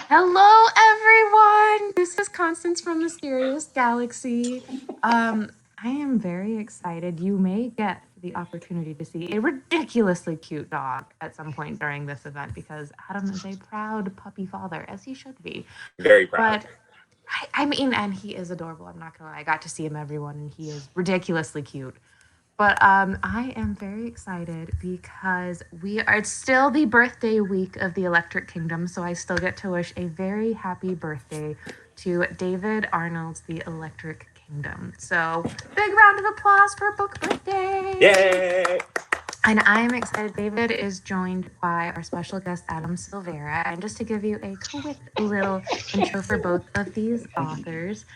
Hello, everyone. This is Constance from Mysterious Galaxy. I am very excited. You may get the opportunity to see a ridiculously cute dog at some point during this event because Adam is a proud puppy father, as he should be. Very proud. But I mean, and he is adorable. I'm not gonna lie. I got to see him, everyone, and he is ridiculously cute. But I am very excited because it's still the birthday week of the Electric Kingdom, so I still get to wish a very happy birthday to David Arnold's The Electric Kingdom. So big round of applause for Book Birthday! Yay! And I'm excited. David is joined by our special guest, Adam Silvera. And just to give you a quick little intro for both of these authors,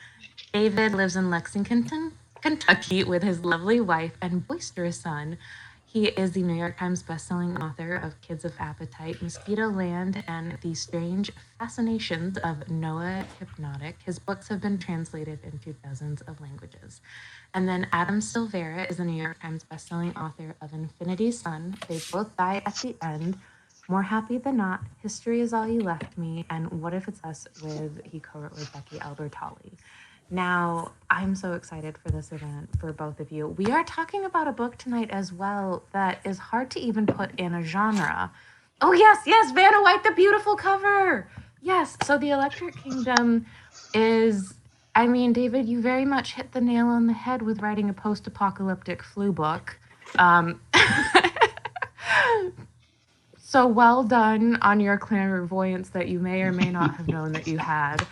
David lives in Lexington, Kentucky with his lovely wife and boisterous son. He is the New York Times bestselling author of Kids of Appetite, MOSQUITOLAND, and The Strange Fascinations of HYPNOTIK. His books have been translated into dozens of languages. And then Adam Silvera is the New York Times bestselling author of Infinity Sun. They both die at the end. More Happy Than Not, History Is All You Left Me, and What If It's Us he co-wrote with Becky Albertalli. Now, I'm so excited for this event for both of you. We are talking about a book tonight as well that is hard to even put in a genre. Oh, yes, Vanna White, the beautiful cover. Yes, so The Electric Kingdom is, I mean, David, you very much hit the nail on the head with writing a post-apocalyptic flu book. So well done on your clairvoyance that you may or may not have known that you had.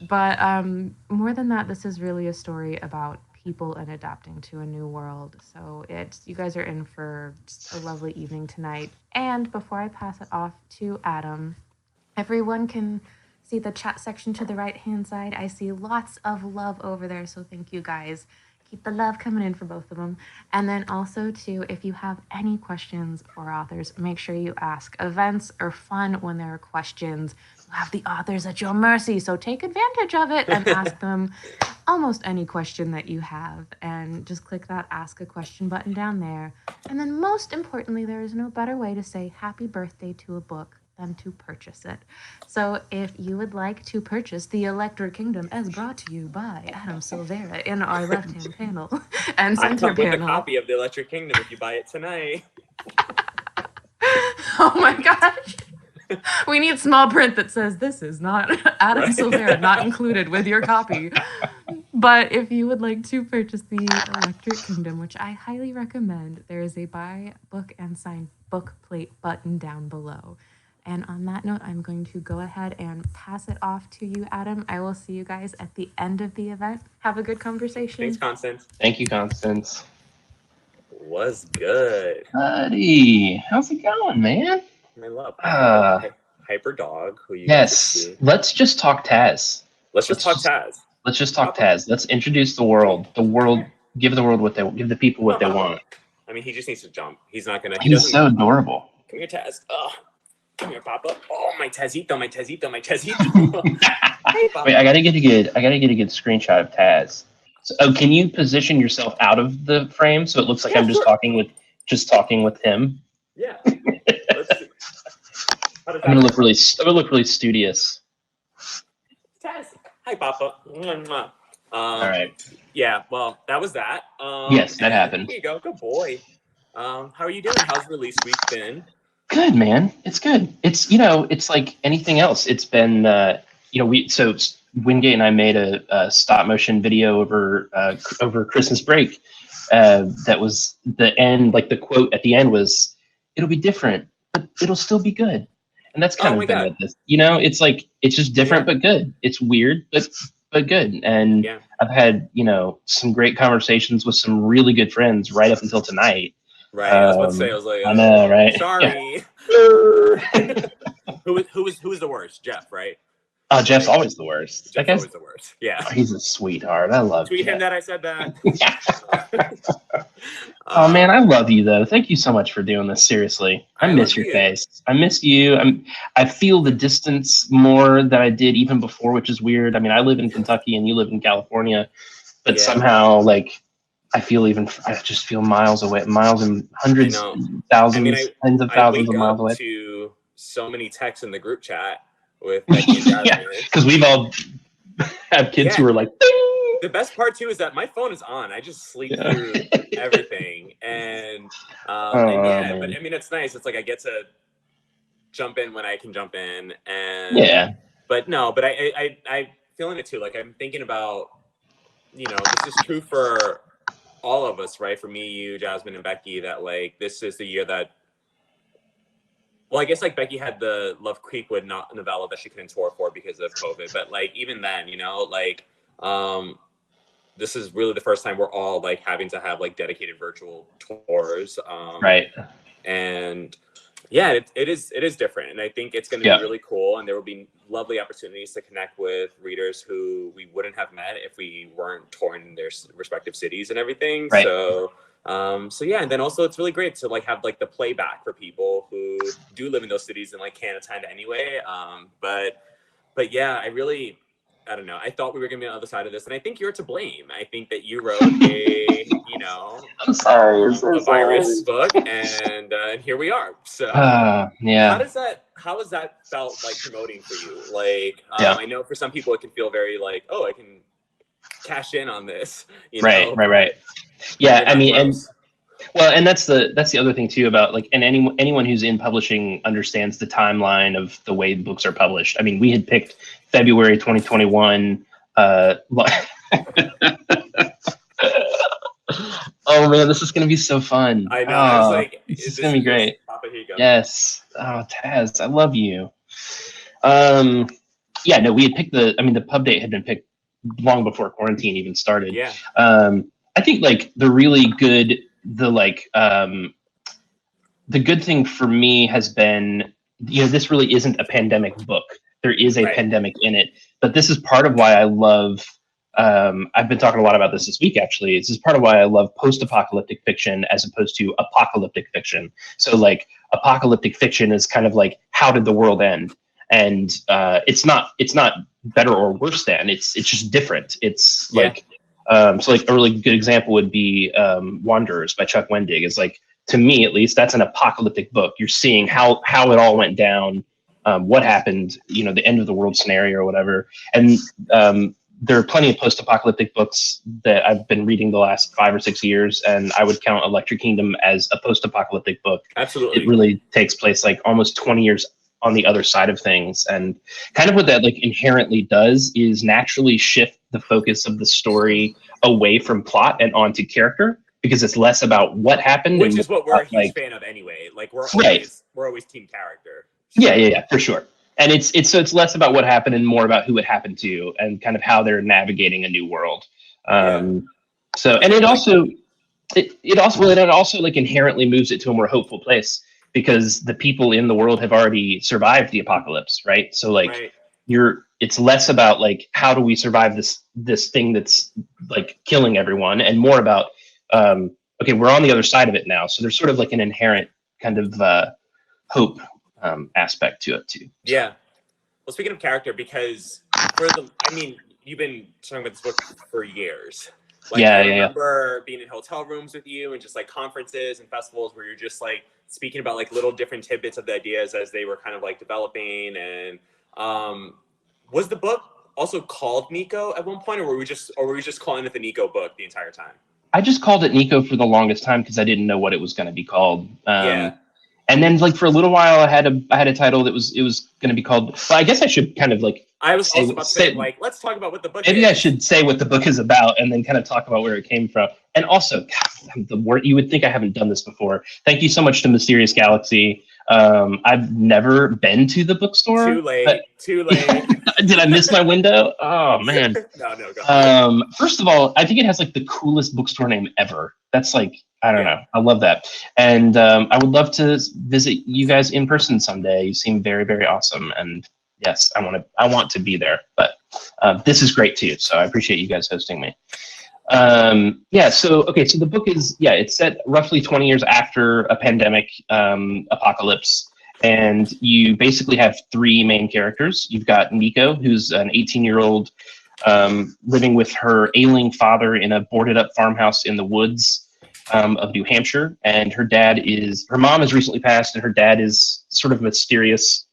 But more than that, this is really a story about people and adapting to a new world. So you guys are in for just a lovely evening tonight. And before I pass it off to Adam, everyone can see the chat section to the right-hand side. I see lots of love over there, so thank you guys. Keep the love coming in for both of them. And then also, too, if you have any questions for authors, make sure you ask. Events are fun when there are questions. You have the authors at your mercy, so take advantage of it and ask them almost any question that you have. And just click that Ask a Question button down there. And then most importantly, there is no better way to say happy birthday to a book than to purchase it. So if you would like to purchase The Electric Kingdom, as brought to you by Adam Silvera in our left-hand panel and center I come panel. with a copy of The Electric Kingdom if you buy it tonight. Oh my gosh. We need small print that says this is not Adam Silvera, not included with your copy. But if you would like to purchase The Electric Kingdom, which I highly recommend, there is a buy book and sign book plate button down below. And on that note, I'm going to go ahead and pass it off to you, Adam. I will see you guys at the end of the event. Have a good conversation. Thanks, Constance. Thank you, Constance. Was good. Buddy, how's it going, man? I love Hyper Dog, who you yes, let's just talk Taz. Let's just talk Taz. Let's just talk Taz. Let's introduce the world. The world, give the world give the people what they want. I mean, he just needs to jump. He's not gonna. He's so adorable. Come here, Taz. Come here, Papa. Oh, my Tazito. Hey, wait, I gotta get a good screenshot of Taz. So, can you position yourself out of the frame so it looks like I'm just talking with him? Yeah. I'm gonna look really studious. Taz. Hi, Papa. All right. Yeah. Well, that was that. Yes, that happened. Here you go. Good boy. How are you doing? How's release week been? Good, man. It's good. It's it's like anything else. It's been Wingate and I made a stop motion video over Christmas break. That was the end. Like the quote at the end was, "It'll be different, but it'll still be good." And that's kind of been at this. It's like it's just different but good. It's weird but good. And I've had some great conversations with some really good friends right up until tonight. Right, I was about to say, I was like, I know, right? Sorry. Who was the worst? Jeff, right? Oh, Jeff's always the worst. Jeff's always the worst. Yeah. He's a sweetheart. I love Tweet Jeff. him that I said that. Oh man, I love you though. Thank you so much for doing this. Seriously, I miss your face. I miss you. I feel the distance more than I did even before, which is weird. I mean, I live in Kentucky and you live in California, but somehow I just feel miles away, miles and hundreds, thousands, tens of thousands of miles away. To so many texts in the group chat with Becky and Jasmine. Yeah, because we've all have kids who are like, ding! The best part too is that my phone is on. I just sleep through everything, and yeah. But I mean, it's nice. It's like I get to jump in when I can jump in, and But no, but I feeling it too. Like I'm thinking about, you know, this is true for all of us, right? For me, you, Jasmine, and Becky. That like this is the year that. Well, I guess like Becky had the Love Creekwood novella that she couldn't tour for because of COVID. But like even then, you know, like this is really the first time we're all like having to have like dedicated virtual tours. Right. And yeah, it is different. And I think it's going to be really cool. And there will be lovely opportunities to connect with readers who we wouldn't have met if we weren't touring in their respective cities and everything. Right. So yeah, and then also it's really great to like have like the playback for people who do live in those cities and like can't attend anyway. But yeah, I don't know. I thought we were gonna be on the other side of this, and I think you're to blame. I think that you wrote a, you know, I'm sorry, a virus book, and here we are. So yeah. How has that felt like promoting for you? Like, I know for some people it can feel very like, oh, I can cash in on this. You know? Right. Yeah, I mean, and that's the other thing too about like, and anyone who's in publishing understands the timeline of the way books are published. I mean, we had picked February 2021. Oh man, this is gonna be so fun. I know. This is gonna be great. Yes. Oh, Taz, I love you. Yeah, no, we had picked the pub date had been picked long before quarantine even started. Yeah. I think like the good thing for me has been, you know, this really isn't a pandemic book. There is a pandemic in it, but this is part of why I love, I've been talking a lot about this week, actually. This is part of why I love post-apocalyptic fiction as opposed to apocalyptic fiction. So like apocalyptic fiction is kind of like, how did the world end? And it's not better or worse than, it's just different. It's like, so like a really good example would be Wanderers by Chuck Wendig. Is like, to me at least, that's an apocalyptic book. You're seeing how it all went down, what happened, you know, the end of the world scenario or whatever. And there are plenty of post-apocalyptic books that I've been reading the last 5 or 6 years, and I would count Electric Kingdom as a post-apocalyptic book. Absolutely. It really takes place like almost 20 years on the other side of things, and kind of what that like inherently does is naturally shift the focus of the story away from plot and onto character, because it's less about what happened, which is what we're a huge fan of anyway. Like we're always team character. Yeah, for sure. And it's less about what happened and more about who it happened to and kind of how they're navigating a new world. So, and it also like inherently moves it to a more hopeful place, because the people in the world have already survived the apocalypse, right? So like it's less about like, how do we survive this thing that's like killing everyone, and more about, okay, we're on the other side of it now. So there's sort of like an inherent kind of hope aspect to it too. Yeah. Well, speaking of character, because you've been talking about this book for years. Like, I remember being in hotel rooms with you and just like conferences and festivals where you're just like speaking about like little different tidbits of the ideas as they were kind of like developing. And was the book also called Nico at one point, or were we just calling it the Nico book the entire time? I just called it Nico for the longest time because I didn't know what it was going to be called. And then like for a little while I had a title that was going to be called, well, I guess I should kind of like, I was also about to say, like, let's talk about what the book is. Maybe I should say what the book is about and then kind of talk about where it came from. And also, God, the word, you would think I haven't done this before. Thank you so much to Mysterious Galaxy. I've never been to the bookstore. Too late. Did I miss my window? Oh man. No, go ahead. First of all, I think it has like the coolest bookstore name ever. That's like, I don't know. I love that. And I would love to visit you guys in person someday. You seem very, very awesome. And yes, I want to be there. But this is great too. So I appreciate you guys hosting me. So the book is, it's set roughly 20 years after a pandemic apocalypse. And you basically have 3 main characters. You've got Nico, who's an 18-year-old living with her ailing father in a boarded up farmhouse in the woods of New Hampshire. And her mom has recently passed, and her dad is sort of mysterious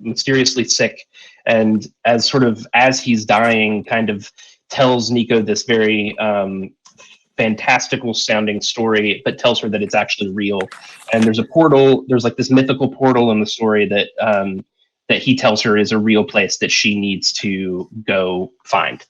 mysteriously sick, and as he's dying, kind of tells Nico this very fantastical sounding story, but tells her that it's actually real. And there's a portal. There's like this mythical portal in the story that that he tells her is a real place that she needs to go find.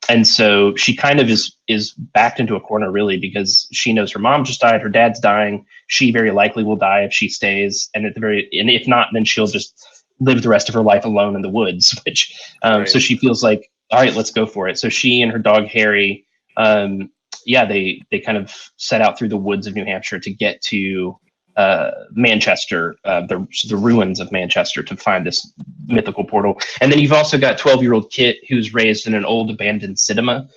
And so she kind of is backed into a corner, really, because she knows her mom just died, her dad's dying. She very likely will die if she stays, and if not, then she'll just live the rest of her life alone in the woods. Which Right. So she feels like, all right, let's go for it. So she and her dog Harry, they kind of set out through the woods of New Hampshire to get to Manchester, the ruins of Manchester, to find this mythical portal. And then you've also got 12-year-old Kit, who's raised in an old abandoned cinema.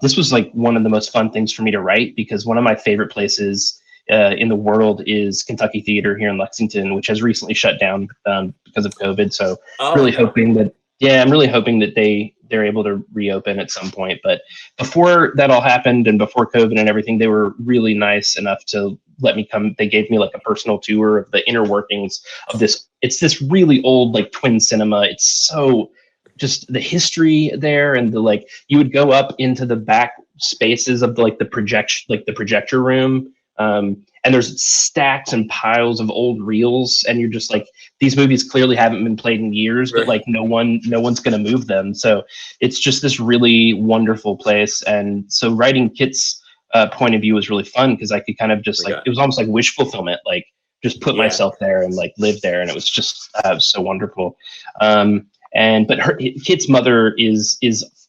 This was like one of the most fun things for me to write, because one of my favorite places in the world is Kentucky Theater here in Lexington, which has recently shut down because of COVID. So I'm really hoping that they're able to reopen at some point. But before that all happened, and before COVID and everything, they were really nice enough to let me come. They gave me like a personal tour of the inner workings of this. It's this really old, like, twin cinema. It's so just the history there, and you would go up into the back spaces of the projector room. And there's stacks and piles of old reels, and you're just like, these movies clearly haven't been played in years, but like no one's going to move them. So it's just this really wonderful place. And so writing Kit's point of view was really fun, because I could kind of just it was almost like wish fulfillment, like just put myself there and like live there. And it was just so wonderful. But Kit's mother is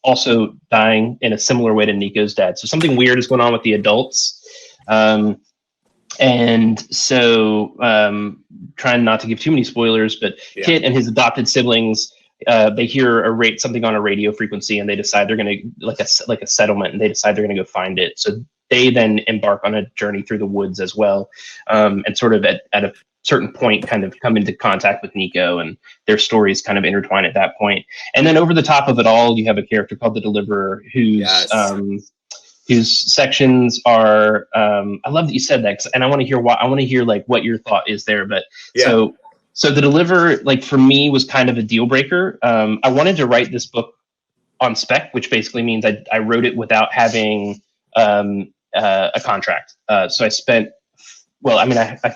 also dying in a similar way to Nico's dad. So something weird is going on with the adults. And so, trying not to give too many spoilers, but Kit and his adopted siblings, they hear something on a radio frequency, and they decide they're going to like a settlement, and they decide they're going to go find it. So they then embark on a journey through the woods as well, and sort of at a certain point kind of come into contact with Nico, and their stories kind of intertwine at that point. And then over the top of it all, you have a character called the Deliverer, whose sections are I love that you said that, and I want to hear like what your thought is there. But so the Deliverer, like, for me, was kind of a deal breaker. I wanted to write this book on spec, which basically means I wrote it without having a contract. So I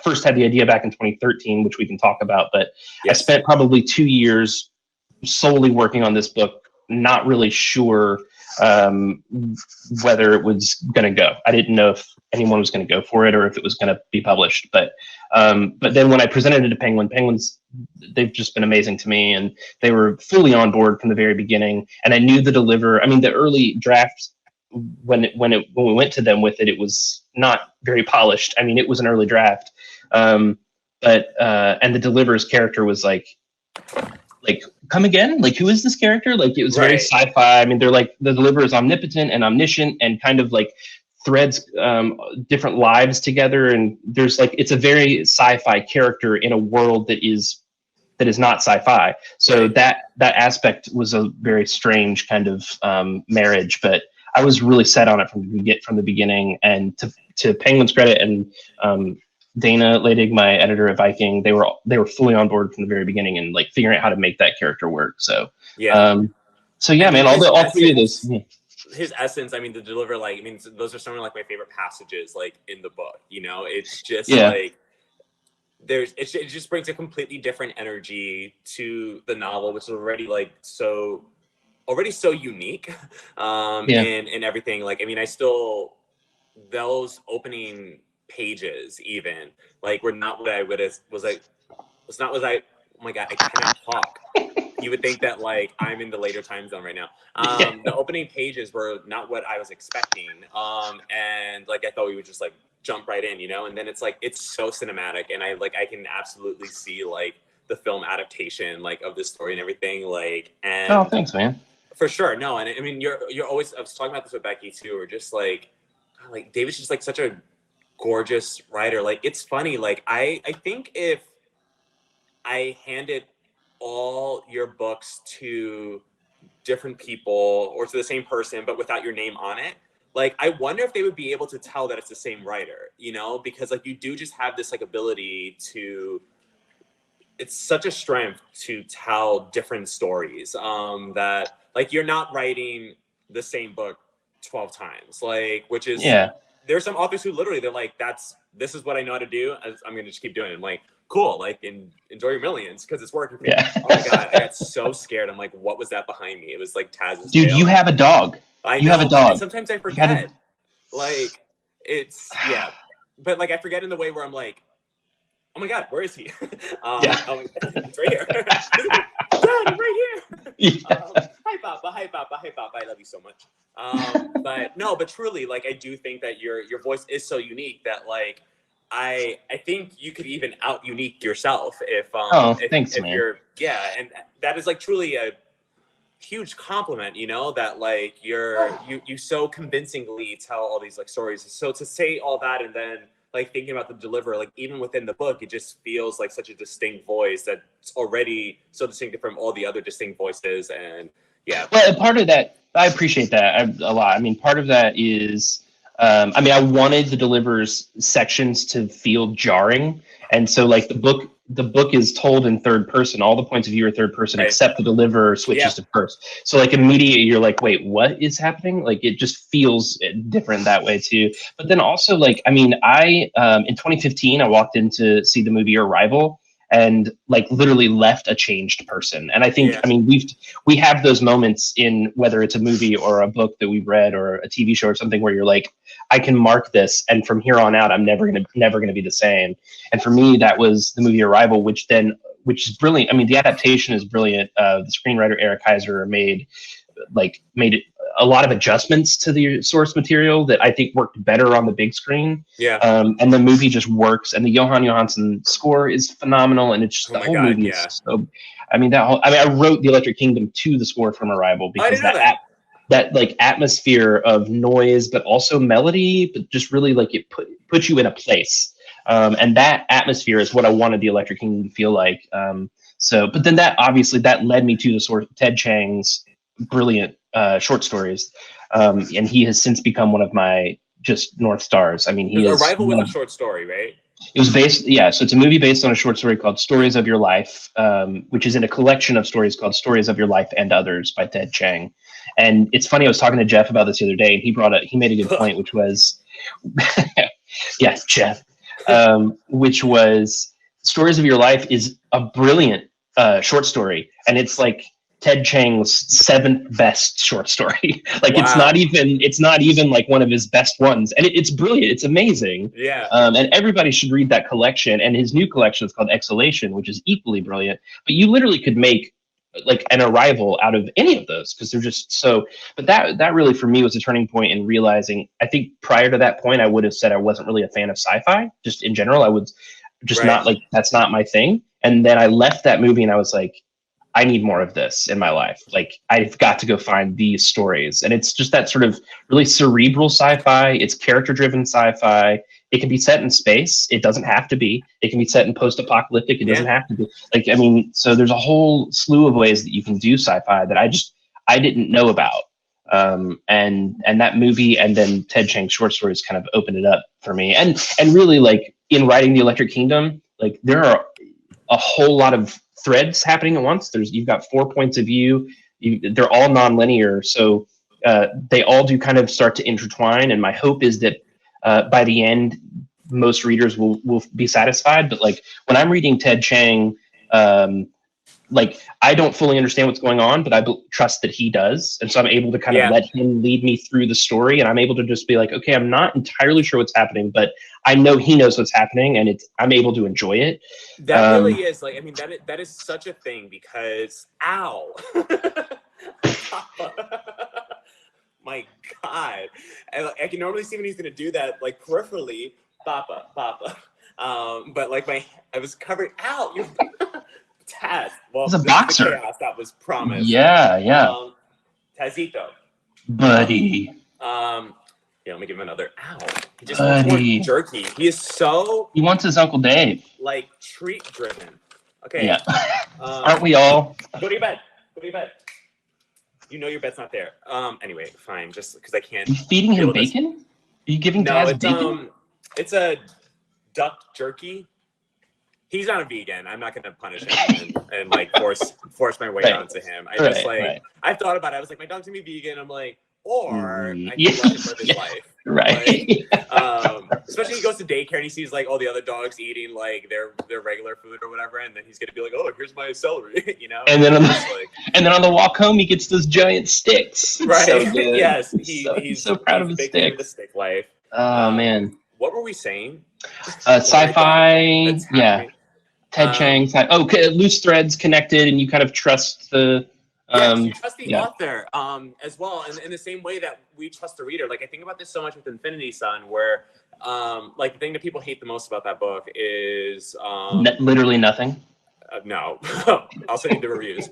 first had the idea back in 2013, which we can talk about, but I spent probably 2 years solely working on this book, not really sure whether it was going to go. I didn't know if anyone was going to go for it or if it was going to be published. But then when I presented it to Penguins, they've just been amazing to me, and they were fully on board from the very beginning. And I knew the Deliverer. I mean, the early draft, when we went to them with it, it was not very polished. I mean, it was an early draft, and the Deliverer's character was like, come again? Like, who is this character? Like, it was very sci-fi. I mean, they're like, the Deliverer is omnipotent and omniscient and kind of like threads different lives together. And there's like, it's a very sci-fi character in a world that is not sci-fi. So that aspect was a very strange kind of marriage, but I was really set on it from the beginning. And to Penguin's credit, and Dana Ladig, my editor at Viking, they were fully on board from the very beginning, and like figuring out how to make that character work. So man, all three of those. His essence, I mean, the Deliverer, like, I mean, those are some of like my favorite passages, like, in the book. You know, it's just like it just brings a completely different energy to the novel, which is already so unique, and everything. Like, I mean, those opening pages even were not what I oh my god, I cannot talk. You would think that I'm in the later time zone right now. The opening pages were not what I was expecting, and I thought we would just jump right in, and then it's so cinematic, and I can absolutely see the film adaptation of this story and everything, and oh, thanks, man. For sure. No, and I mean, you're always, I was talking about this with Becky too, or just David's just such a gorgeous writer. It's funny, I think if I handed all your books to different people or to the same person but without your name on it, I wonder if they would be able to tell that it's the same writer, because you do just have this ability to it's such a strength to tell different stories, that like you're not writing the same book 12 times, like, which is, there's some authors who literally, they're like, this is what I know how to do. I'm going to just keep doing it. I'm like, cool. Like, enjoy your millions, because it's working for you. Oh my God. I got so scared. I'm like, what was that behind me? It was like Taz's Dude, tail. you have a dog. You have a dog. And sometimes I forget. Like, it's, but like, I forget in the way where I'm like, oh my God, where is he? It's right here. Dad, right here. Hi, Papa. Hi, Papa. Hi, Papa. I love you so much. But truly, like, I do think that your voice is so unique that, like, I think you could even out unique yourself if thanks, man. you're and that is like truly a huge compliment, you know, that like you so convincingly tell all these like stories. So to say all that and then like thinking about the delivery, like even within the book, it just feels like such a distinct voice that's already so distinct from all the other distinct voices. And well, part of that, I appreciate that a lot. I mean, part of that is, I wanted the Deliverer's sections to feel jarring. And so like the book is told in third person. All the points of view are third person, except the Deliverer switches to first. So like immediately you're like, wait, what is happening? Like it just feels different that way too. But then also like, I mean, in 2015, I walked in to see the movie Arrival, and like literally left a changed person. And I think, I mean, we have those moments in whether it's a movie or a book that we've read or a TV show or something where you're like, I can mark this, and from here on out, I'm never gonna be the same. And for me, that was the movie Arrival, which is brilliant. I mean, the adaptation is brilliant. The screenwriter Eric Heiser made a lot of adjustments to the source material that I think worked better on the big screen. And the movie just works, and the Johan Johansson score is phenomenal, and it's just the whole movie is so. I mean, I wrote The Electric Kingdom to the score from Arrival because that like atmosphere of noise, but also melody, but just really like it puts you in a place. And that atmosphere is what I wanted The Electric Kingdom to feel like. But then that obviously that led me to the source, Ted Chiang's brilliant short stories, and he has since become one of my just North Stars. I mean, Arrival was a short story, right? It was based, so it's a movie based on a short story called Stories of Your Life, which is in a collection of stories called Stories of Your Life and Others by Ted Chiang. And it's funny, I was talking to Jeff about this the other day, and he made a good point, which was, Jeff, which was Stories of Your Life is a brilliant short story, and it's like Ted Chiang's 7th best short story. Like it's not even like one of his best ones, and it's brilliant. It's amazing. And everybody should read that collection. And his new collection is called Exhalation, which is equally brilliant. But you literally could make like an Arrival out of any of those because they're just so. But that really for me was a turning point in realizing. I think prior to that point, I would have said I wasn't really a fan of sci-fi. Just in general, I would just not like that's not my thing. And then I left that movie, and I was like, I need more of this in my life. Like I've got to go find these stories. And it's just that sort of really cerebral sci-fi. It's character-driven sci-fi. It can be set in space. It doesn't have to be. It can be set in post-apocalyptic. It doesn't have to be. Like, I mean, so there's a whole slew of ways that you can do sci-fi that I didn't know about. And that movie and then Ted Chiang's short stories kind of opened it up for me. And really like in writing The Electric Kingdom, like there are a whole lot of threads happening at once. You've got 4 points of view. They're all non-linear, so they all do kind of start to intertwine. And my hope is that by the end, most readers will be satisfied. But like when I'm reading Ted Chiang, like I don't fully understand what's going on, but I trust that he does, and so I'm able to kind of let him lead me through the story, and I'm able to just be like, okay, I'm not entirely sure what's happening, but I know he knows what's happening, and I'm able to enjoy it. That really is like, I mean, that is such a thing because, ow, my God, I can normally see when he's gonna do that, like peripherally, Papa, but like I was covered. Ow, you're. Taz. Well, he's a boxer. The chaos that was promised. Tazito. Buddy. Let me give him another. Ow. He just wants more jerky. He wants his Uncle Dave. Like treat driven. Okay. Yeah. Aren't we all? Go to your bed. You know your bed's not there. Anyway, fine. Just because I can't. Are you feeding him bacon? Are you giving Taz bacon? It's a duck jerky. he's not a vegan. I'm not going to punish him and like force my way onto him. I just I've thought about it. I was like, my dog's gonna be vegan. I'm like, or I can let him live his life. Right. Like, especially he goes to daycare and he sees like all the other dogs eating like their regular food or whatever, and then he's gonna be like, oh, here's my celery, you know. And then on the walk home, he gets those giant sticks. Right. So good. Yes. He's so proud of his sticks. The stick life. Oh man. What were we saying? Sci-fi. Yeah. Ted Chiang. Loose threads connected, and you kind of trust the. You trust the author as well, and in the same way that we trust the reader. Like I think about this so much with Infinity Son, where like the thing that people hate the most about that book is literally nothing. No, I'll send you the reviews.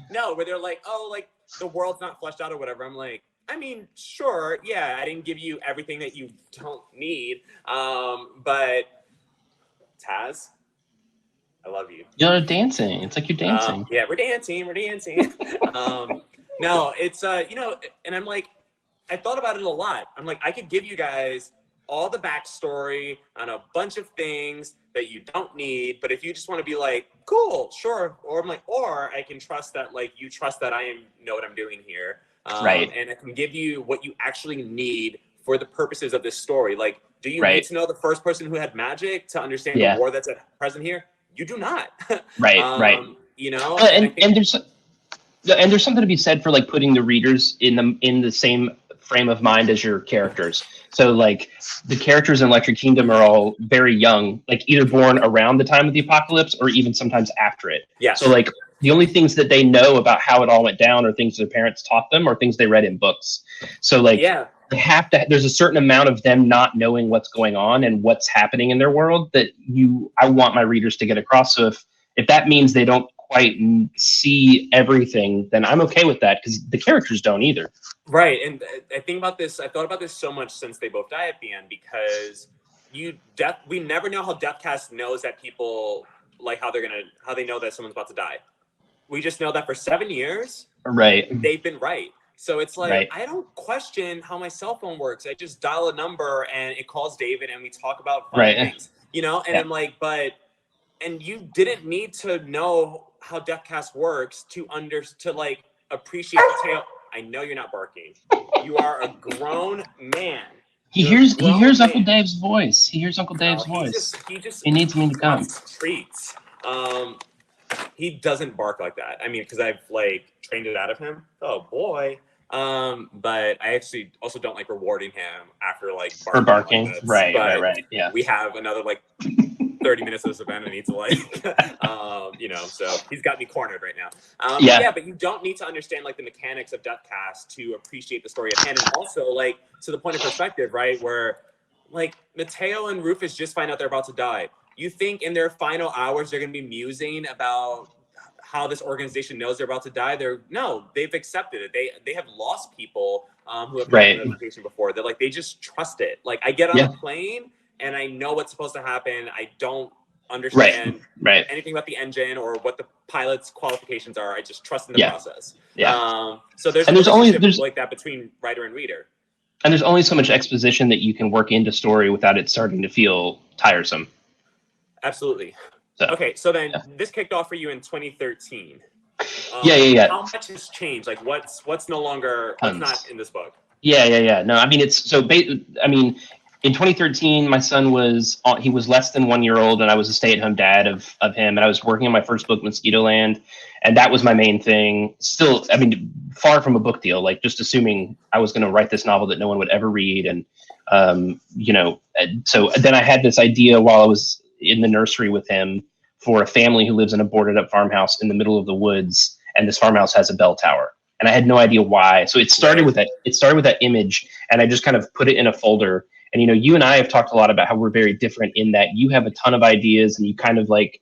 No, where they're like, oh, like the world's not fleshed out or whatever. I'm like, I mean, sure, yeah, I didn't give you everything that you don't need, but Taz, I love you. You're dancing. It's like you're dancing. Yeah, we're dancing. No, it's you know, and I'm like, I thought about it a lot. I'm like, I could give you guys all the backstory on a bunch of things that you don't need, but if you just want to be like, cool, sure, or I'm like, or I can trust that, like, you trust that I know what I'm doing here, right? And I can give you what you actually need for the purposes of this story. Like, do you need to know the first person who had magic to understand the war that's at present here? You do not. Right. You know, and there's something to be said for like putting the readers in the same frame of mind as your characters. So like the characters in Electric Kingdom are all very young, like either born around the time of the apocalypse or even sometimes after it. Yeah. So like the only things that they know about how it all went down are things their parents taught them or things they read in books. So like they have to, there's a certain amount of them not knowing what's going on and what's happening in their world that I want my readers to get across. So if that means they don't quite see everything, then I'm okay with that because the characters don't either. Right. And I thought about this so much since they both die at the end, because we never know how Deathcast knows that people, like how they know that someone's about to die. We just know that for 7 years, they've been right. So it's like, I don't question how my cell phone works. I just dial a number and it calls David and we talk about fun things, you know? And I'm like, and you didn't need to know how Deathcast works to like appreciate the tale. I know you're not barking. You are a grown man. He hears Uncle Dave's voice. He hears Uncle Dave's voice. He needs me to come. Treats. He doesn't bark like that. I mean, because I've like trained it out of him. Oh boy. But I actually also don't like rewarding him after like barking. Like Right. Yeah. We have another like 30 minutes of this event. I need to like, you know, so he's got me cornered right now. But you don't need to understand like the mechanics of Deathcast to appreciate the story at hand. And also like to the point of perspective, right? Where like Mateo and Rufus just find out they're about to die. You think in their final hours, they're going to be musing about how this organization knows they're about to die? They've accepted it. They have lost people who have gotten notification before. They're like, they just trust it. Like I get on a plane and I know what's supposed to happen. I don't understand anything about the engine or what the pilot's qualifications are. I just trust in the process. So there's like that between writer and reader. And there's only so much exposition that you can work into story without it starting to feel tiresome. Absolutely. Okay, so then this kicked off for you in 2013. How much has changed? Like what's no longer what's not in this book? No, I mean in 2013, my son was less than 1 year old, and I was a stay-at-home dad of him, and I was working on my first book, MOSQUITOLAND, and that was my main thing. Still, I mean, far from a book deal, like just assuming I was going to write this novel that no one would ever read, and so then I had this idea while I was in the nursery with him for a family who lives in a boarded up farmhouse in the middle of the woods, and this farmhouse has a bell tower, and I had no idea why. So it started with that image, and I just kind of put it in a folder. And, you know, you and I have talked a lot about how we're very different in that you have a ton of ideas and you kind of like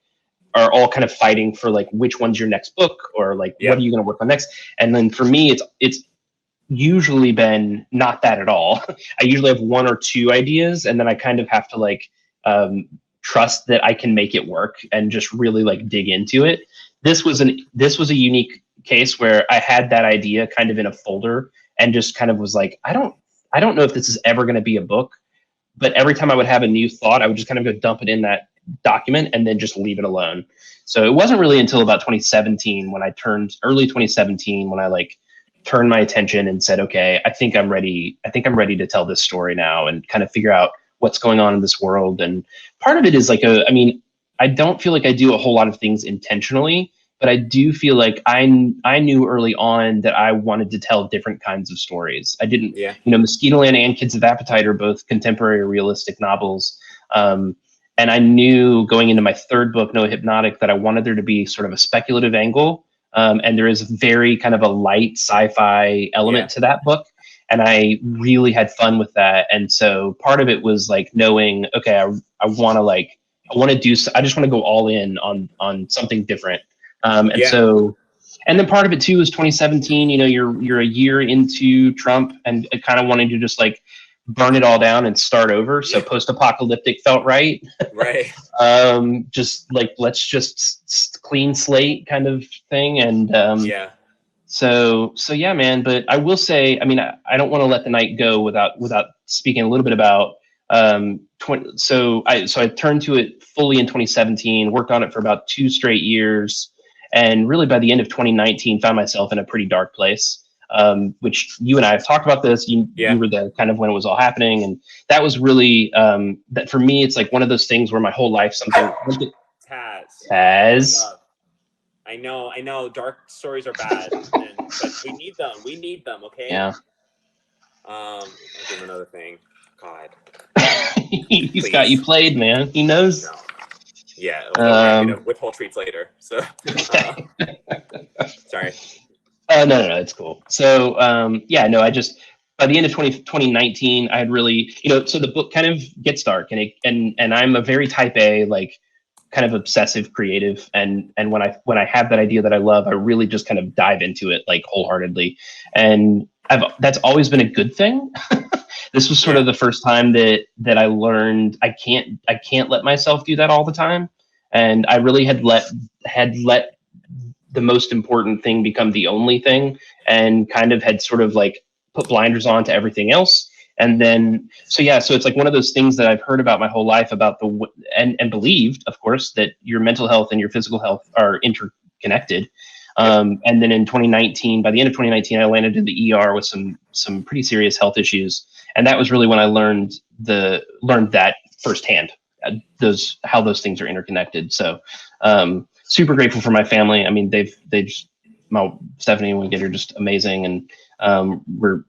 are all kind of fighting for like, which one's your next book or like, what are you going to work on next? And then for me, it's usually been not that at all. I usually have one or two ideas and then I kind of have to like trust that I can make it work and just really like dig into it. This was a unique case where I had that idea kind of in a folder and just kind of was like, I don't know if this is ever going to be a book, but every time I would have a new thought, I would just kind of go dump it in that document and then just leave it alone. So it wasn't really until about 2017 when early 2017, when I like turned my attention and said, okay, I think I'm ready to tell this story now and kind of figure out what's going on in this world. And part of it is like I don't feel like I do a whole lot of things intentionally, but I do feel like I knew early on that I wanted to tell different kinds of stories. I didn't, MOSQUITOLAND and Kids of Appetite are both contemporary realistic novels. And I knew going into my third book, No Hypnotic, that I wanted there to be sort of a speculative angle. And there is very kind of a light sci-fi element to that book. And I really had fun with that. And so part of it was like knowing, okay, I just want to go all in on something different. So, and then part of it too is 2017, you're a year into Trump and kind of wanting to just like burn it all down and start over. So post-apocalyptic felt right. Right. Just like, let's just clean slate kind of thing. And, So yeah, man, but I will say, I mean, I don't want to let the night go without speaking a little bit about, so I turned to it fully in 2017, worked on it for about 2 straight years. And really by the end of 2019, found myself in a pretty dark place, which you and I have talked about this. You were there kind of when it was all happening. And that was really, that for me, it's like one of those things where my whole life, Taz. I know dark stories are bad, but we need them. Okay. Yeah. I'll give him another thing. God. He's got you played, man. He knows. No. Yeah, withhold treats later. So, sorry. No, it's cool. So, I just by the end of 2019, I had really, so the book kind of gets dark, and I'm a very type A, like kind of obsessive creative, and when I have that idea that I love, I really just kind of dive into it like wholeheartedly, and that's always been a good thing. This was sort of the first time that I learned I can't let myself do that all the time. And I really had let the most important thing become the only thing, and kind of had sort of like put blinders on to everything else. And then, so it's like one of those things that I've heard about my whole life about and believed, of course, that your mental health and your physical health are interconnected. And then in 2019, by the end of 2019, I landed in the ER with some pretty serious health issues. And that was really when I learned that firsthand, how those things are interconnected. So, super grateful for my family. I mean, my Stephanie and Wicked are just amazing. And, we're,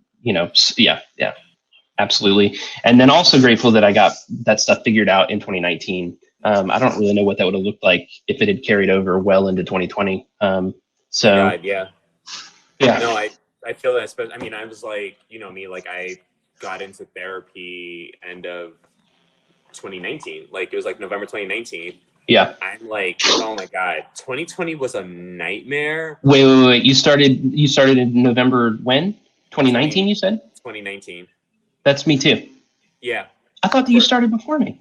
absolutely. And then also grateful that I got that stuff figured out in 2019. I don't really know what that would have looked like if it had carried over well into 2020. No, I feel that. But I mean, I was like, me, like I got into therapy end of 2019. Like it was like November 2019. Yeah. I'm like, oh my God, 2020 was a nightmare. Wait. You started in November when? 2019, you said? 2019. That's me too. Yeah. I thought that you started before me.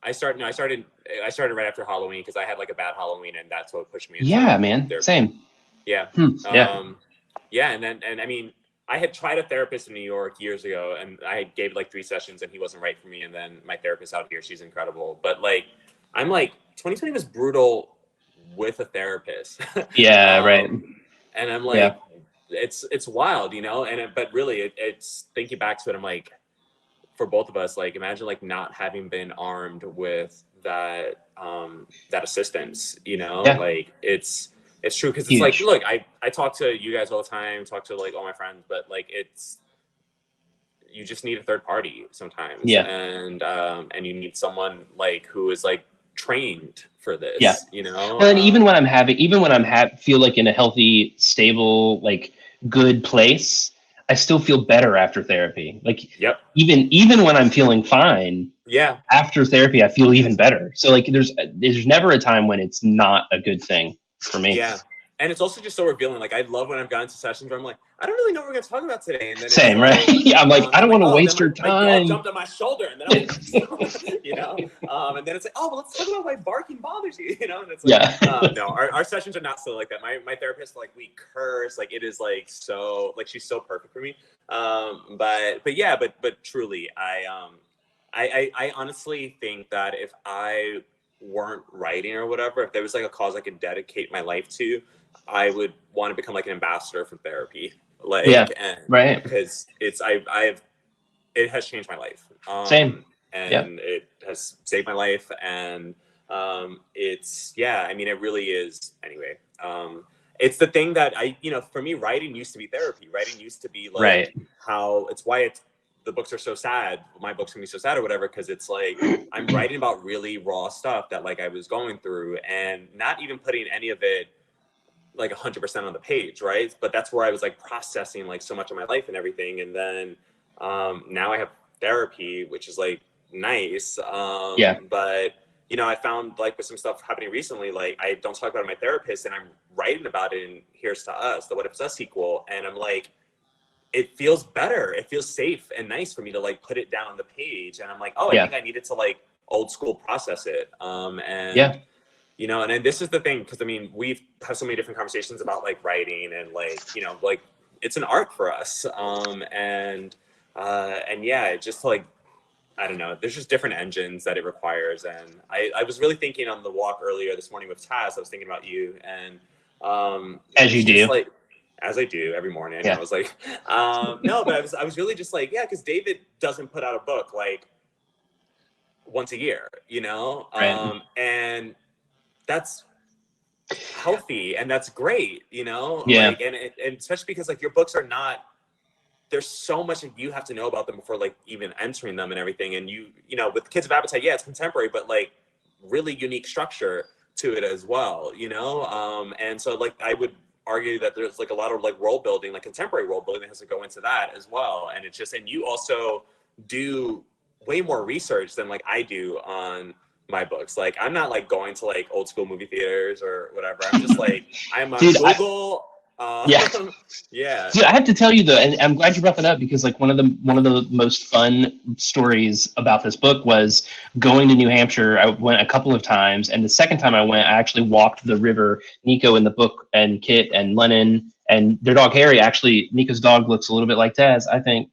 I started right after Halloween because I had like a bad Halloween, and that's what pushed me into man. therapy. Same. Yeah. And I mean, I had tried a therapist in New York years ago, and I gave like 3 sessions, and he wasn't right for me. And then my therapist out here, she's incredible. But like, I'm like, 2020 was brutal with a therapist. Yeah, right. And I'm like, it's wild, but really it's thinking back to it, I'm like, for both of us, like imagine like not having been armed with that assistance, like it's true. Cause it's like, look, I talk to you guys all the time, talk to like all my friends, but like you just need a third party sometimes. Yeah. And you need someone like who is like trained for this, And even when I'm feel like in a healthy, stable, like good place, I still feel better after therapy. Like, even when I'm feeling fine, after therapy, I feel even better. So like, there's never a time when it's not a good thing for me. Yeah. And it's also just so revealing. Like, I love when I've gotten to sessions where I'm like, I don't really know what we're going to talk about today. And then same, right? Yeah, I'm like, I don't want to waste your time. My dog jumped on my shoulder, and then I'm like, and then it's like, oh, well, let's talk about why barking bothers you, And it's like, no, our sessions are not so like that. My therapist, like, we curse, like, it is like so, like, she's so perfect for me. But truly, I honestly think that if I weren't writing or whatever, if there was like a cause I could dedicate my life to, I would want to become like an ambassador for therapy. Like, and, right. Because it has changed my life. Same. And it has saved my life. And I mean, it really is. Anyway, it's the thing that for me, writing used to be therapy. Writing used to be like the books are so sad. My books can be so sad or whatever, because it's like I'm writing about really raw stuff that like I was going through, and not even putting any of it like 100% on the page, right? But that's where I was like processing like so much of my life and everything. And then now I have therapy, which is like nice. But I found like with some stuff happening recently, like I don't talk about it with my therapist, and I'm writing about it in Here's to Us, the What If It's Us sequel, and I'm like, it feels better. It feels safe and nice for me to like put it down on the page. And I'm like, I think I needed to like old school process it. And then this is the thing, because I mean, we've had so many different conversations about like writing and like, like it's an art for us. It just like, I don't know, there's just different engines that it requires. And I was really thinking on the walk earlier this morning with Taz, I was thinking about you, and as you do. Like, as I do every morning. I was like, no, but I was really just like, because David doesn't put out a book like once a year, Right. And that's healthy and that's great, Like, and especially because like your books are not, there's so much that you have to know about them before like even entering them and everything. And with Kids of Appetite, it's contemporary, but like really unique structure to it as well, and so like I would argue that there's like a lot of like world building, like contemporary world building that has to go into that as well. And it's just, and you also do way more research than like I do on my books. Like I'm not like going to like old school movie theaters or whatever. I'm just like, I'm on Google. Dude, I have to tell you though, and I'm glad you brought that up, because like one of the most fun stories about this book was going to New Hampshire. I went a couple of times, and the second time I went, I actually walked the river. Nico in the book, and Kit and Lennon and their dog Harry. Actually, Nico's dog looks a little bit like Taz, I think.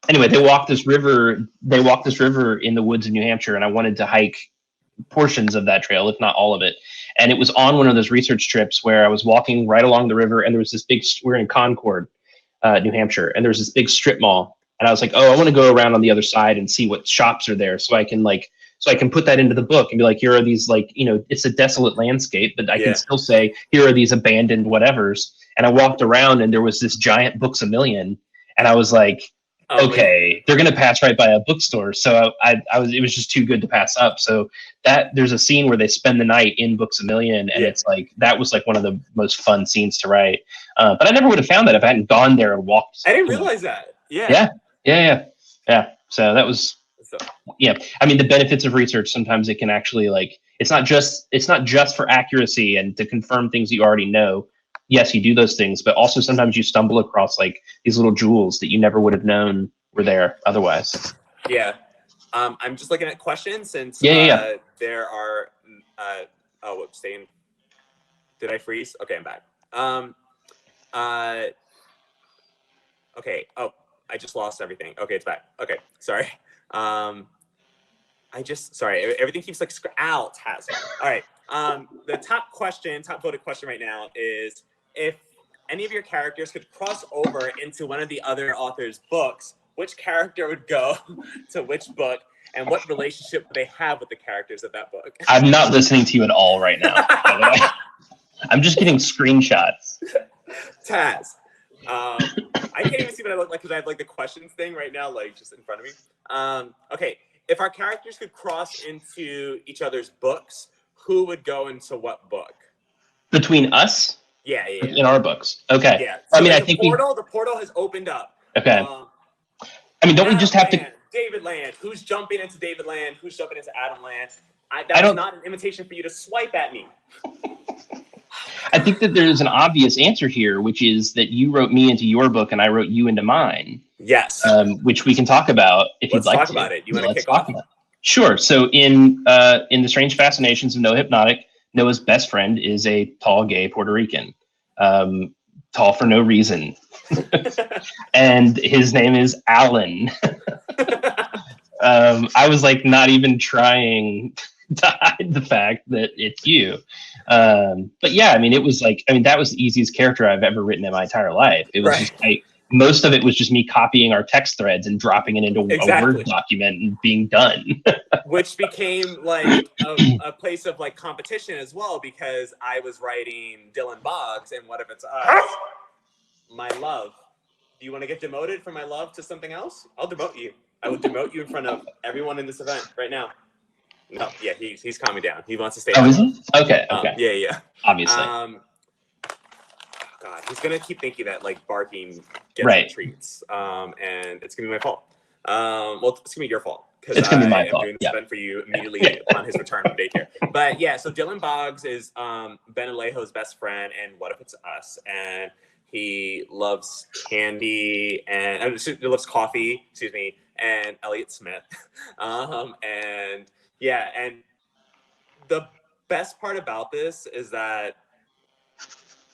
Anyway, they walked this river. They walked this river in the woods of New Hampshire, and I wanted to hike portions of that trail, if not all of it. And it was on one of those research trips where I was walking right along the river, and there was this big, we're in Concord, New Hampshire, and there's this big strip mall. And I was like, I want to go around on the other side and see what shops are there, so I can put that into the book and be like, here are these, like, it's a desolate landscape, but I can still say, here are these abandoned whatevers. And I walked around, and there was this giant Books A Million, and I was like, okay, they're going to pass right by a bookstore. So it was just too good to pass up. So there's a scene where they spend the night in Books A Million, and it's like, that was like one of the most fun scenes to write. But I never would have found that if I hadn't gone there and walked. I didn't realize that. Yeah. So that was, I mean, the benefits of research, sometimes it can actually, like, it's not just for accuracy and to confirm things that you already know. Yes, you do those things, but also sometimes you stumble across like these little jewels that you never would have known were there otherwise. I'm just looking at questions since there are whoops, did I freeze? Okay, I'm back. Okay. I just lost everything. Okay, it's back. Okay, sorry. Everything keeps like out. All right. The top voted question right now is, if any of your characters could cross over into one of the other author's books, which character would go to which book, and what relationship would they have with the characters of that book? I'm not listening to you at all right now, by the way. I'm just getting screenshots. Taz. I can't even see what I look like because I have like the questions thing right now, like just in front of me. Okay, if our characters could cross into each other's books, who would go into what book? Between us? Yeah. In our books. Okay. Yeah. So I mean, I the think portal has opened up. Okay. I mean, don't we just have to? David Land. Who's jumping into David Land? Who's jumping into Adam Land? That was not an invitation for you to swipe at me. I think that there's an obvious answer here, which is that you wrote me into your book and I wrote you into mine. Yes. Which we can talk about if you'd like to. Let's talk about it. You want to kick off? Sure. So in The Strange Fascinations of Noah Hypnotic, Noah's best friend is a tall gay Puerto Rican. Tall for no reason. And his name is Alan. I was like not even trying to hide the fact that it's you. But yeah, I mean, it was like, I mean, that was the easiest character I've ever written in my entire life. It was just most of it was just me copying our text threads and dropping it into a Word document and being done. Which became like a place of like competition as well, because I was writing Dylan Boggs and What If It's Us? My love. Do you want to get demoted from my love to something else? I'll demote you. I will demote you in front of everyone in this event right now. No, yeah, he's calming down. He wants to stay. Oh, is he? Okay, okay. Yeah. Obviously. God, he's gonna keep thinking that like barking gets treats, and it's gonna be my fault. Well, it's gonna be your fault because I am doing this event for you immediately upon his return from daycare. But yeah, so Dylan Boggs is Ben Alejo's best friend, and What If It's Us? And he loves candy and he loves coffee. Excuse me, and Elliott Smith, and yeah, and the best part about this is that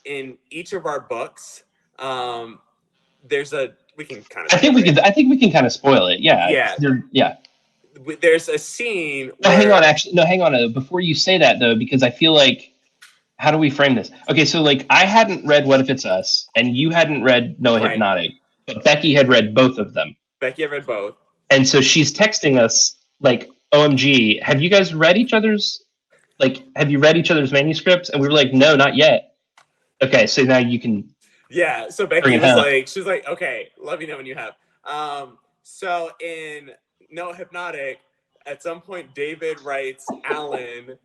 in each of our books, there's a we can kind of. I think we can kind of spoil it. Yeah. Yeah. There's a scene. No, hang on. Before you say that though, because I feel like, how do we frame this? Okay, so like I hadn't read What If It's Us, and you hadn't read No Hypnotic, but Becky had read both of them. Becky had read both, and so she's texting us like, "OMG, have you guys read each other's? Like, have you read each other's manuscripts?" And we were like, "No, not yet." Okay, so now you can. Yeah, so Becky was like, she's like, okay, let me know when you have. So in No Hypnotic, at some point, David writes Alan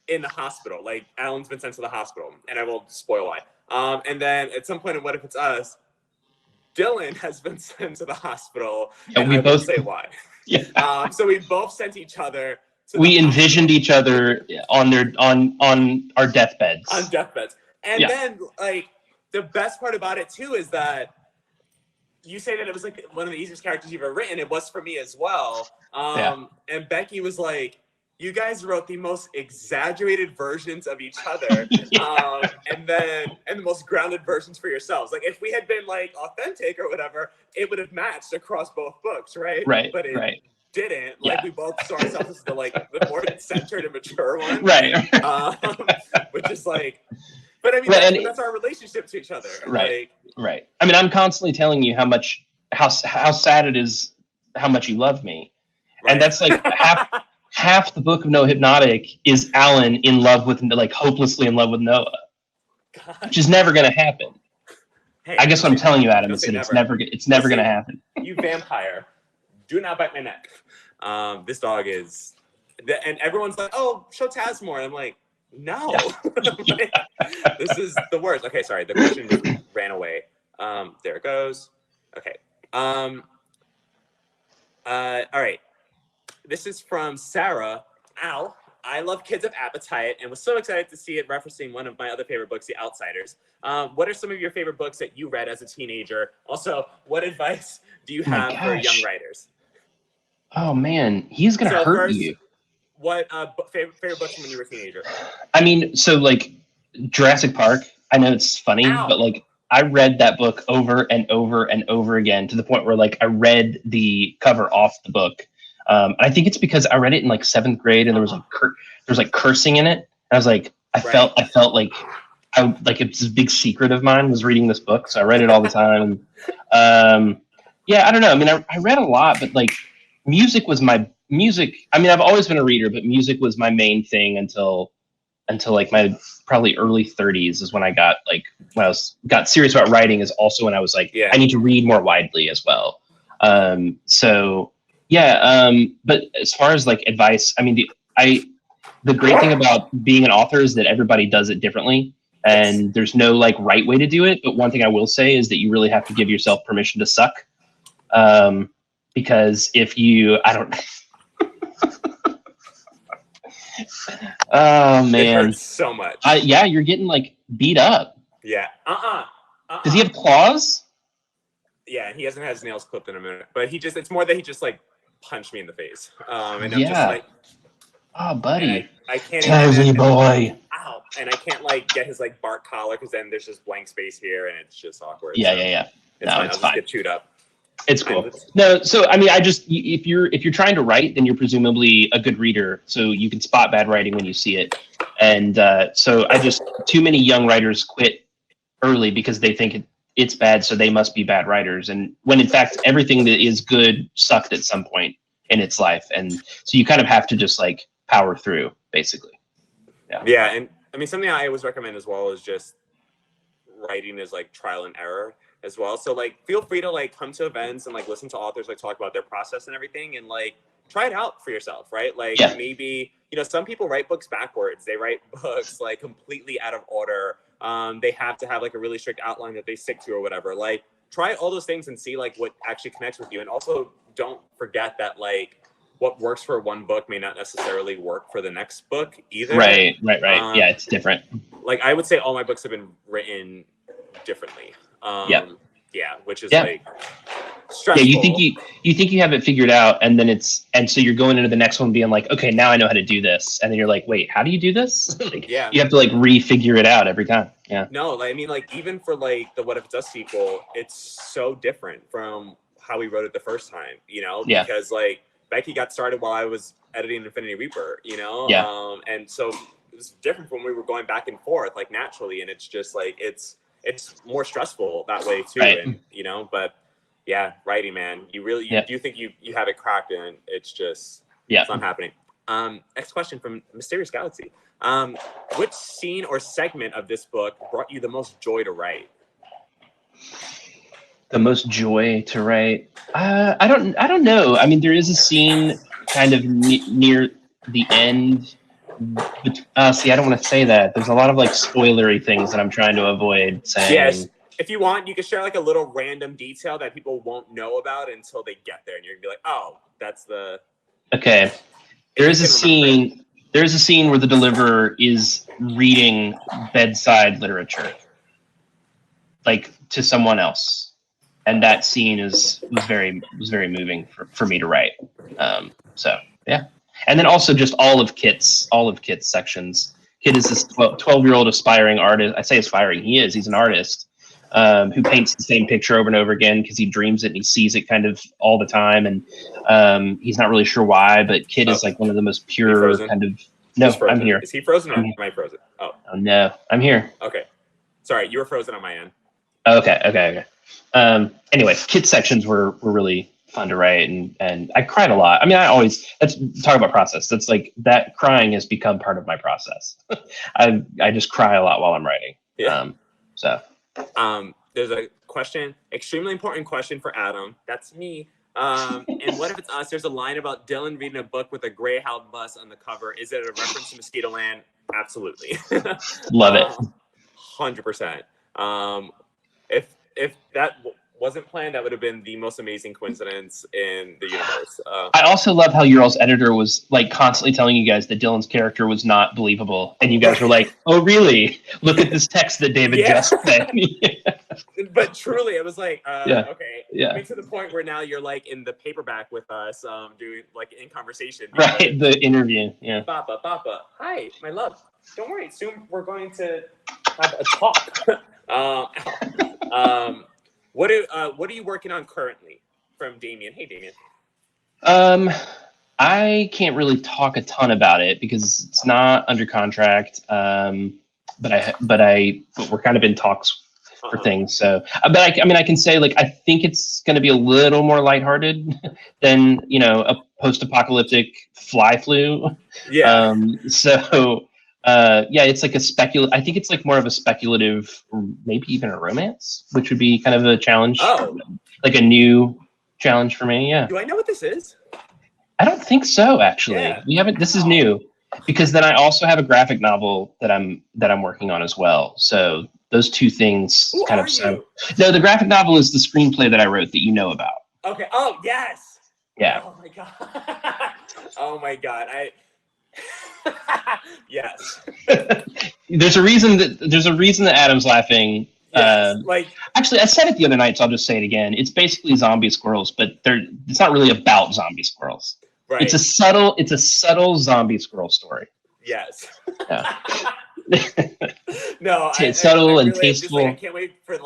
in the hospital. Like, Alan's been sent to the hospital, and I won't spoil why. And then at some point in What If It's Us, Dylan has been sent to the hospital, and we both say why. Yeah. So we both sent each other. We envisioned each other on our deathbeds. On deathbeds. And then, like, the best part about it, too, is that you say that it was, like, one of the easiest characters you've ever written. It was for me as well. And Becky was like, you guys wrote the most exaggerated versions of each other and the most grounded versions for yourselves. Like, if we had been, like, authentic or whatever, it would have matched across both books, right? Right, but it didn't. Like, we both saw ourselves as the more centered and mature one. Right. Which is, like... But I mean, that's our relationship to each other. Right. Right. I mean, I'm constantly telling you how sad it is, how much you love me. Right. And that's like half the book of No Hypnotic is Alan in love with, like, hopelessly in love with Noah, which is never going to happen. Hey, I guess what I'm telling you, Adam, is that it's never going to happen. You vampire, do not bite my neck. This dog is, and everyone's like, oh, show Taz more. And I'm like, no, this is the worst. Okay, sorry, the question just ran away. There it goes. Okay. All right. This is from Sarah. Ow. I love Kids of Appetite and was so excited to see it referencing one of my other favorite books, The Outsiders. What are some of your favorite books that you read as a teenager? Also, what advice do you have for young writers? Oh man, he's gonna hurt you. What favorite books from when you were a teenager? I mean, so like Jurassic Park. I know it's funny, but like I read that book over and over and over again to the point where like I read the cover off the book. And I think it's because I read it in like 7th grade, and there was like cursing in it. And I was like, I felt like it was a big secret of mine was reading this book, so I read it all the time. Yeah, I don't know. I mean, I read a lot, but like music was my. I mean, I've always been a reader, but music was my main thing until like my probably early 30s is when I got got serious about writing, is also when I was like, I need to read more widely as well. So yeah. But as far as like advice, I mean, the great thing about being an author is that everybody does it differently, and there's no like right way to do it. But one thing I will say is that you really have to give yourself permission to suck. Because if you, oh man, it hurts so much. Yeah, you're getting like beat up. Yeah. Does he have claws? Yeah, he hasn't had his nails clipped in a minute, but it's more that he just like punched me in the face. And I'm just like, oh buddy, I can't Tazzy boy. Ow. And I can't like get his like bark collar because then there's just blank space here and it's just awkward. Yeah. It's fine. I'll just get chewed up. It's cool. No, so I mean, if you're trying to write, then you're presumably a good reader, so you can spot bad writing when you see it. And so too many young writers quit early because they think it's bad, so they must be bad writers. And when in fact everything that is good sucked at some point in its life, and so you kind of have to just like power through, basically. Yeah, and I mean something I always recommend as well is just writing is like trial and error as well. So like feel free to like come to events and like listen to authors like talk about their process and everything, and like try it out for yourself, right? Like maybe, you know, some people write books backwards. They write books like completely out of order. They have to have like a really strict outline that they stick to or whatever. Like try all those things and see like what actually connects with you. And also don't forget that like what works for one book may not necessarily work for the next book either. Right. Yeah, it's different. Like I would say all my books have been written differently. Which is like stressful. Yeah, you think you have it figured out, and so you're going into the next one being like, okay, now I know how to do this, and then you're like, wait, how do you do this? Like, you have to like refigure it out every time. Yeah. No, like, I mean, like even for like the What If It's Us sequel, it's so different from how we wrote it the first time, you know? Yeah. Because like Becky got started while I was editing Infinity Reaper, you know? Yeah. And so it was different from when we were going back and forth, like naturally, and it's just like it's more stressful that way too, and you know, but yeah, writing, man, you do think you have it cracked, and it's just it's not happening. Next question from Mysterious Galaxy. Which scene or segment of this book brought you the most joy to write? The most joy to write? I don't know. I mean, there is a scene kind of near the end. See, I don't want to say that. There's a lot of like spoilery things that I'm trying to avoid saying. Yes. If you want, you can share like a little random detail that people won't know about until they get there, and you're gonna be like, "Oh, that's the." Okay. There's a scene where the deliverer is reading bedside literature, like to someone else, and that scene was very moving for me to write. So yeah. And then also just all of Kit's sections. Kit is this 12-year-old aspiring artist. I say aspiring, he's an artist who paints the same picture over and over again because he dreams it and he sees it kind of all the time. And he's not really sure why, but Kit is like one of the most pure kind of... No, I'm here. Is he frozen or am I frozen? Oh, no, I'm here. Okay. Sorry, you were frozen on my end. Okay. Anyway, Kit's sections were really fun to write, and I cried a lot. I mean, let's talk about process. That's like that crying has become part of my process. I just cry a lot while I'm writing. Yeah. There's a question, extremely important question for Adam. That's me. And What If It's Us? There's a line about Dylan reading a book with a Greyhound bus on the cover. Is it a reference to MOSQUITOLAND? Absolutely. Love it. 100%. If that wasn't planned, that would have been the most amazing coincidence in the universe. I also love how your all's editor was like constantly telling you guys that Dylan's character was not believable, and you guys were like, "Oh, really? Look at this text that David just said." But truly, it was like, okay. Yeah. I mean, to the point where now you're like in the paperback with us, doing like in conversation. Right, the interview. Yeah. Papa. Hi, my love. Don't worry. Soon we're going to have a talk. What are you working on currently? From Damien. Hey, Damien. I can't really talk a ton about it because it's not under contract. But we're kind of in talks for things. So, but I can say like I think it's going to be a little more lighthearted than a post-apocalyptic fly flu. Yeah. It's like I think it's like more of a speculative, or maybe even a romance, which would be kind of a challenge. Oh, like a new challenge for me. Yeah. Do I know what this is? I don't think so, actually. Yeah. We haven't. This is new, because then I also have a graphic novel that I'm working on as well. So those two things kind of. No, the graphic novel is the screenplay that I wrote that you know about. Okay. Oh yes. Yeah. Oh my god. Oh my god. Yes. There's a reason that Adam's laughing. Yes, actually, I said it the other night, so I'll just say it again. It's basically zombie squirrels, but it's not really about zombie squirrels. Right. It's a subtle zombie squirrel story. Yes. Yeah. No, Subtle and really, tasteful. I can't wait for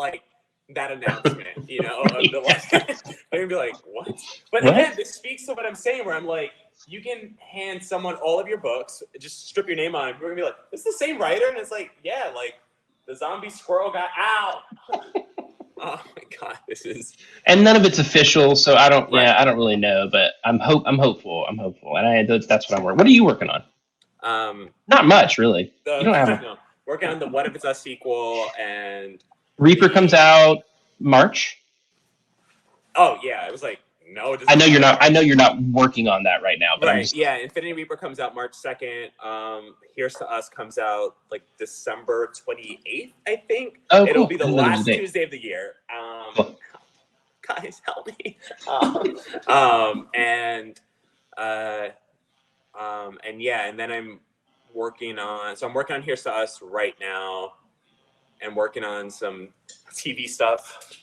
that announcement, you know, of the like, they're gonna be like, what? But again, this speaks to what I'm saying, where I'm like, you can hand someone all of your books, just strip your name on it. We're gonna be like, this is the same writer, and it's like, yeah, like the zombie squirrel got out. Oh my god, this is. And none of it's official, so I don't. Right. Yeah, I don't really know, but I'm hopeful, and that's what I'm working. What are you working on? Not much, really. You don't have. No, working on the What If It's Us sequel, and Reaper comes out March. Oh yeah, it was like no. I know you're not. I know you're not working on that right now, but right. Yeah, Infinity Reaper comes out March 2nd. Here's to Us comes out like December 28th, I think. Oh, It'll cool. Be the last Tuesday of the year. Cool. Guys, help me. And yeah, and then I'm working on. So I'm working on Here's to Us right now, and working on some TV stuff.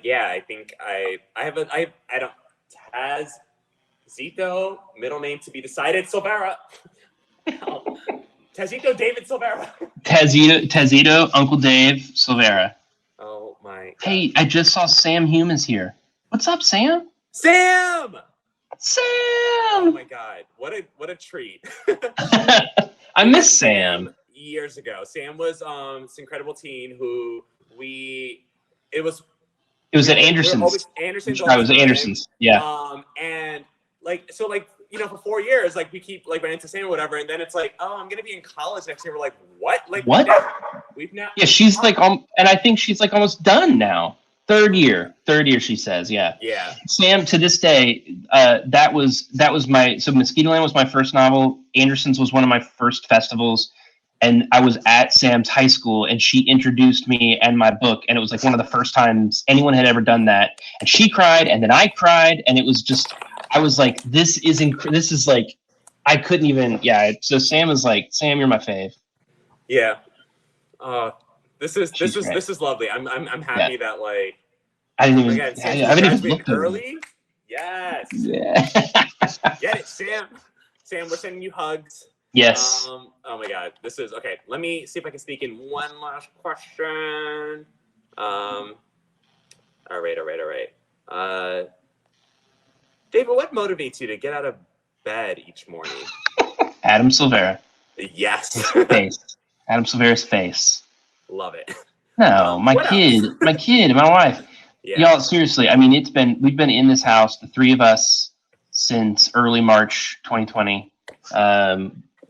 Yeah, I think I don't Taz Zito, middle name to be decided, Silvera. Tazito David Silvera. Tazito Uncle Dave Silvera. Oh my god. Hey, I just saw Sam Hume is here. What's up, Sam? Sam! Sam! Oh my god. What a treat. I miss Sam. Years ago. Sam was this incredible teen who it was at Anderson's. Anderson's. I was at Anderson's. Yeah. And for 4 years, like we keep like running into Sam or whatever, and then it's like, oh, I'm gonna be in college next year. We're like, what? Like what? We've now. Yeah, she's like, and I think she's like almost done now. Third year, she says. Yeah. Yeah. Sam, to this day, that was MOSQUITOLAND was my first novel. Anderson's was one of my first festivals. And I was at Sam's high school, and she introduced me and my book, and it was like one of the first times anyone had ever done that. And she cried, and then I cried, and it was just, I was like, this is like, I couldn't even, yeah. So Sam was like, Sam, you're my fave. Yeah. This is lovely. I'm happy that like. I haven't even looked early. Yes. Yeah. Get it, Sam. Sam, we're sending you hugs. Yes. Oh my god, this is okay. Let me see if I can sneak in one last question. All right. David, what motivates you to get out of bed each morning? Adam Silvera. Yes. Face. Adam Silvera's face. Love it. No, my kid, my wife. Yeah. Y'all, seriously, I mean, we've been in this house, the three of us, since early March 2020.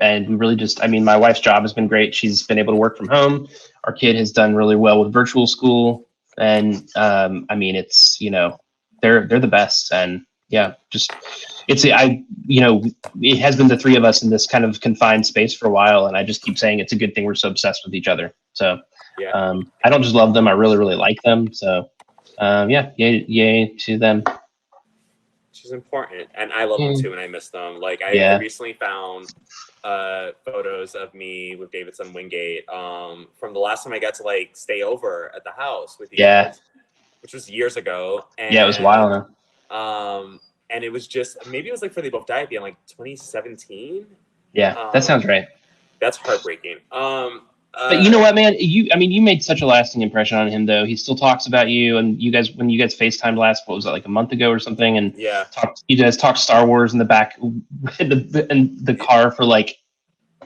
And we really just, I mean, my wife's job has been great. She's been able to work from home. Our kid has done really well with virtual school. And I mean, it's, they're the best. And yeah, just, it has been the three of us in this kind of confined space for a while. And I just keep saying it's a good thing we're so obsessed with each other. So yeah. I don't just love them. I really, really like them. So yay to them. Which is important. And I love them too, and I miss them. Like I recently found photos of me with David's son Wingate from the last time I got to like stay over at the house with you guys, which was years ago. And, it was a while now. And it was just, maybe it was like for They Both Die at the end, like 2017. Yeah, that sounds right. That's heartbreaking. But you know what, man? You made such a lasting impression on him, though. He still talks about you, and when you guys FaceTimed last, what was that, like a month ago or something? And you guys talked Star Wars in the back, in the car for like,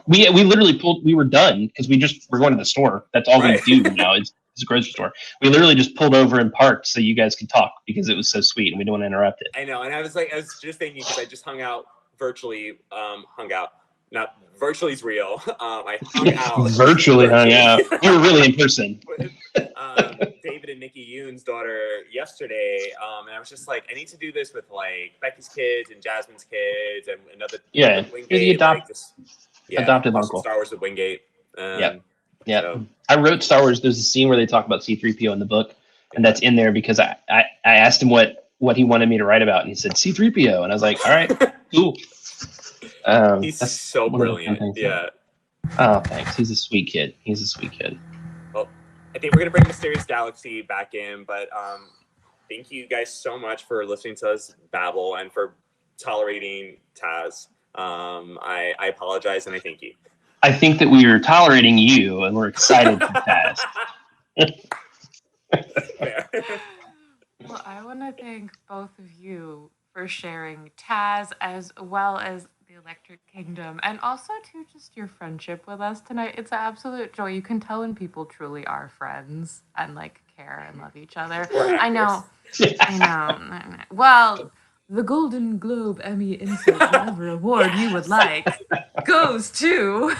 we literally we were done because we're going to the store. That's all we do now. It's a grocery store. We literally just pulled over and parked so you guys could talk because it was so sweet and we didn't want to interrupt it. I know, and I was just thinking because I just hung out virtually, not virtually is real. I hung out. Virtually hung out. We were really in person. David and Nikki Yoon's daughter yesterday, and I was just like, I need to do this with like Becky's kids and Jasmine's kids and another. Yeah, Wingate, adopted uncle. Star Wars with Wingate. Yeah. So. I wrote Star Wars. There's a scene where they talk about C-3PO in the book, and that's in there because I asked him what he wanted me to write about, and he said C-3PO, and I was like, all right, cool. He's so brilliant. Yeah. Oh, thanks. He's a sweet kid. Well, I think we're gonna bring Mysterious Galaxy back in, but thank you guys so much for listening to us babble and for tolerating Taz. I apologize and I thank you. I think that we are tolerating you, and we're excited for Taz. Well, I want to thank both of you for sharing Taz as well as the Electric Kingdom, and also to just your friendship with us tonight. It's an absolute joy. You can tell when people truly are friends and like care and love each other. I know. Well, the Golden Globe, Emmy, Insert, whatever award you would like goes to.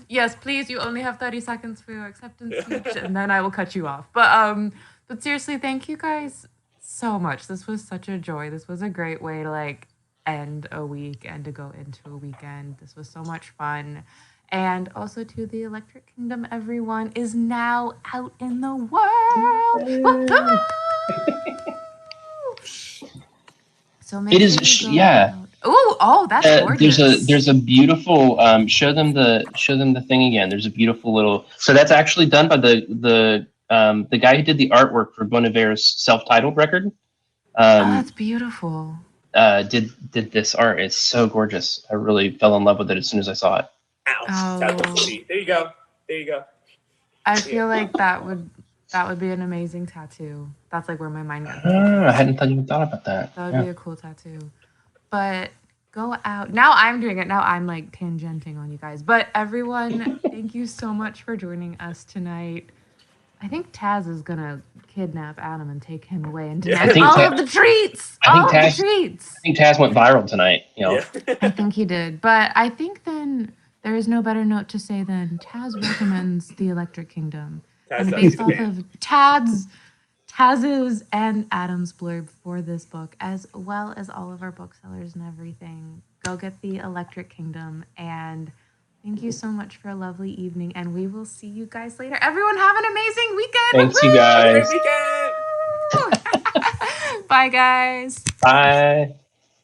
Yes, please. You only have 30 seconds for your acceptance speech, and then I will cut you off. But seriously, thank you guys so much. This was such a joy. This was a great way to like end a week and to go into a weekend. This was so much fun. And also to the Electric Kingdom, everyone is now out in the world. So it is, yeah. Oh, that's gorgeous. There's a beautiful show them the thing again. There's a beautiful little. So that's actually done by the guy who did the artwork for Bon Iver's self-titled record. That's beautiful. Did this art? It's so gorgeous. I really fell in love with it as soon as I saw it. Ow. There you go. I feel like that would be an amazing tattoo. That's like where my mind goes. I hadn't even thought about that. That would be a cool tattoo. But go out. Now I'm doing it. Now I'm like tangenting on you guys. But everyone, thank you so much for joining us tonight. I think Taz is going to kidnap Adam and take him away and demand all of the treats. I think Taz went viral tonight. You know. Yeah. I think he did. But I think then there is no better note to say than Taz recommends the Electric Kingdom. And based off of Taz's and Adam's blurb for this book, as well as all of our booksellers and everything, go get the Electric Kingdom. And thank you so much for a lovely evening, and we will see you guys later. Everyone have an amazing weekend. Thanks, you guys. Great weekend. Bye, guys. Bye.